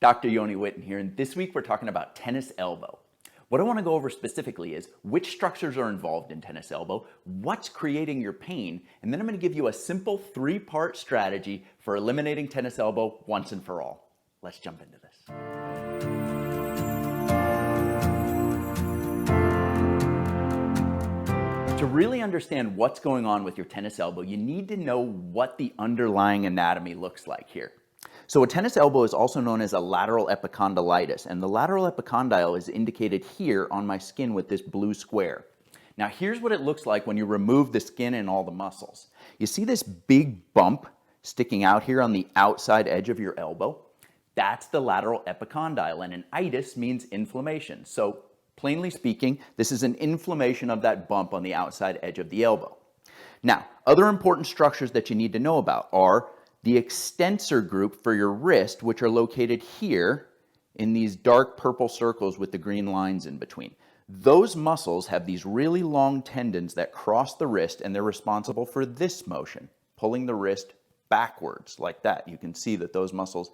Dr. Yoni Witten here, and this week we're talking about tennis elbow. What I want to go over specifically is which structures are involved in tennis elbow, what's creating your pain, and then I'm going to give you a simple 3-part strategy for eliminating tennis elbow once and for all. Let's jump into this. To really understand what's going on with your tennis elbow, you need to know what the underlying anatomy looks like here. So a tennis elbow is also known as a lateral epicondylitis, and the lateral epicondyle is indicated here on my skin with this blue square. Now here's what it looks like when you remove the skin and all the muscles. You see this big bump sticking out here on the outside edge of your elbow? That's the lateral epicondyle, and an itis means inflammation. So plainly speaking, this is an inflammation of that bump on the outside edge of the elbow. Now, other important structures that you need to know about are the extensor group for your wrist, which are located here in these dark purple circles with the green lines in between. Those muscles have these really long tendons that cross the wrist, and they're responsible for this motion, pulling the wrist backwards like that. You can see that those muscles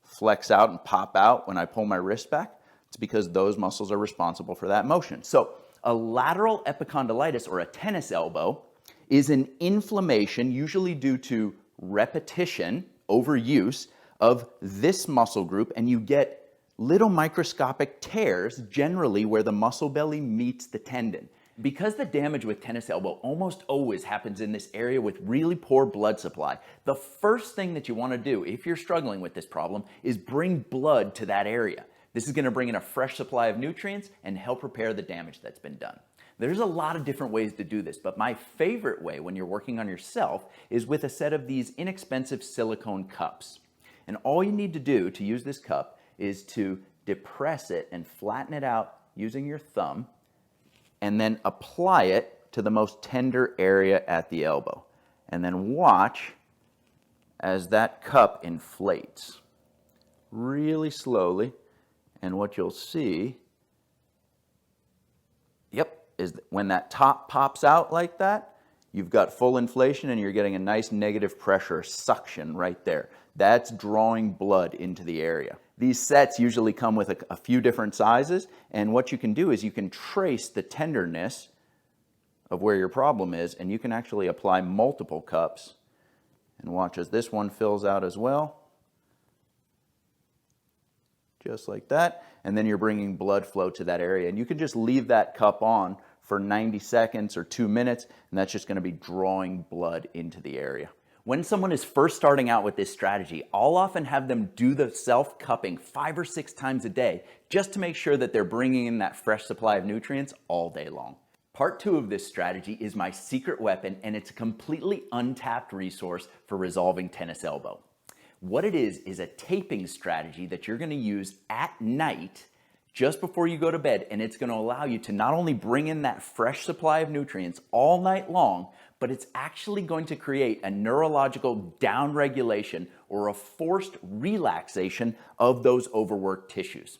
flex out and pop out when I pull my wrist back. It's because those muscles are responsible for that motion. So a lateral epicondylitis, or a tennis elbow, is an inflammation usually due to repetition, overuse of this muscle group, and you get little microscopic tears generally where the muscle belly meets the tendon. Because the damage with tennis elbow almost always happens in this area with really poor blood supply, the first thing that you want to do if you're struggling with this problem is bring blood to that area. This is going to bring in a fresh supply of nutrients and help repair the damage that's been done. There's a lot of different ways to do this, but my favorite way when you're working on yourself is with a set of these inexpensive silicone cups. And all you need to do to use this cup is to depress it and flatten it out using your thumb, and then apply it to the most tender area at the elbow. And then watch as that cup inflates really slowly. And what you'll see, is that when that top pops out like that, you've got full inflation and you're getting a nice negative pressure suction right there. That's drawing blood into the area. These sets usually come with a few different sizes, and what you can do is you can trace the tenderness of where your problem is, and you can actually apply multiple cups. And watch as this one fills out as well. Just like that, and then you're bringing blood flow to that area. And you can just leave that cup on for 90 seconds or 2 minutes, and that's just going to be drawing blood into the area. When someone is first starting out with this strategy, I'll often have them do the self-cupping 5 or 6 times a day just to make sure that they're bringing in that fresh supply of nutrients all day long. Part 2 of this strategy is my secret weapon, and it's a completely untapped resource for resolving tennis elbow. What it is a taping strategy that you're going to use at night just before you go to bed, and it's going to allow you to not only bring in that fresh supply of nutrients all night long, but it's actually going to create a neurological downregulation or a forced relaxation of those overworked tissues.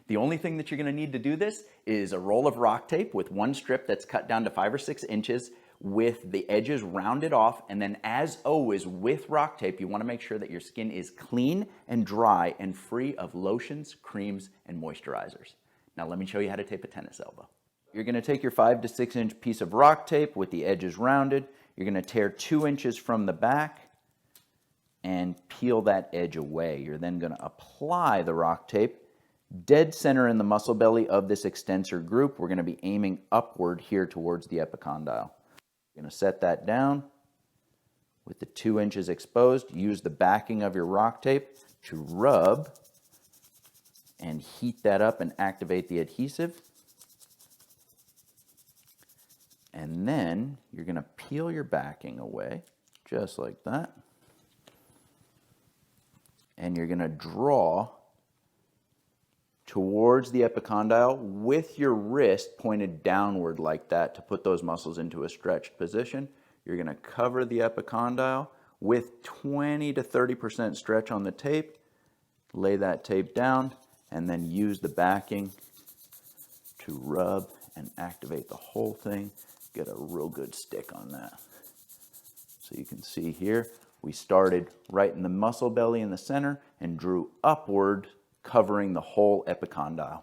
The only thing that you're going to need to do this is a roll of rock tape with one strip that's cut down to 5 or 6 inches, with the edges rounded off, and then as always with rock tape, you want to make sure that your skin is clean and dry and free of lotions, creams, and moisturizers. Now let me show you how to tape a tennis elbow. You're going to take your 5 to 6 inch piece of rock tape with the edges rounded. You're going to tear 2 inches from the back and peel that edge away. You're then going to apply the rock tape dead center in the muscle belly of this extensor group. We're going to be aiming upward here towards the epicondyle. You're going to set that down with the 2 inches exposed. Use the backing of your rock tape to rub and heat that up and activate the adhesive. And then you're going to peel your backing away, just like that. And you're going to draw towards the epicondyle with your wrist pointed downward like that to put those muscles into a stretched position. You're going to cover the epicondyle with 20 to 30% stretch on the tape. Lay that tape down and then use the backing to rub and activate the whole thing. Get a real good stick on that. So you can see here, we started right in the muscle belly in the center and drew upward covering the whole epicondyle.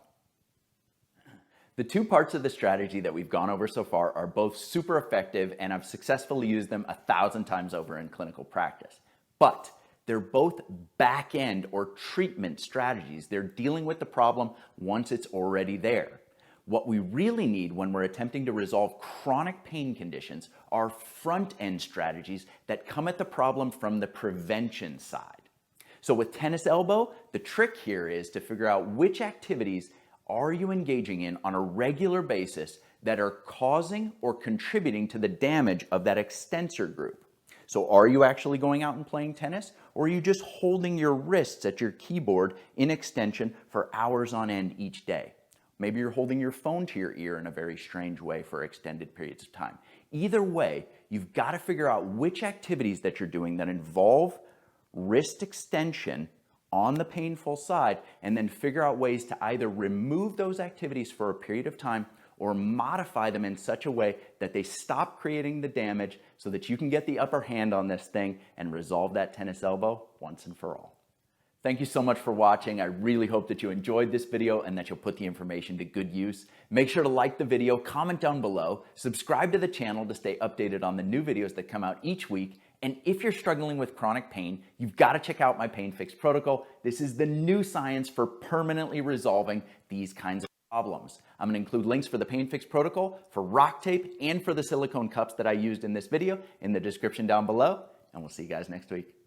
The two parts of the strategy that we've gone over so far are both super effective, and I've successfully used them 1,000 times over in clinical practice. But they're both back-end or treatment strategies. They're dealing with the problem once it's already there. What we really need when we're attempting to resolve chronic pain conditions are front-end strategies that come at the problem from the prevention side. So with tennis elbow, the trick here is to figure out which activities are you engaging in on a regular basis that are causing or contributing to the damage of that extensor group. So are you actually going out and playing tennis, or are you just holding your wrists at your keyboard in extension for hours on end each day? Maybe you're holding your phone to your ear in a very strange way for extended periods of time. Either way, you've got to figure out which activities that you're doing that involve wrist extension on the painful side, and then figure out ways to either remove those activities for a period of time or modify them in such a way that they stop creating the damage so that you can get the upper hand on this thing and resolve that tennis elbow once and for all. Thank you so much for watching. I really hope that you enjoyed this video and that you'll put the information to good use. Make sure to like the video, comment down below, subscribe to the channel to stay updated on the new videos that come out each week. And if you're struggling with chronic pain, you've got to check out my Pain Fix Protocol. This is the new science for permanently resolving these kinds of problems. I'm going to include links for the Pain Fix Protocol, for rock tape, and for the silicone cups that I used in this video in the description down below. And we'll see you guys next week.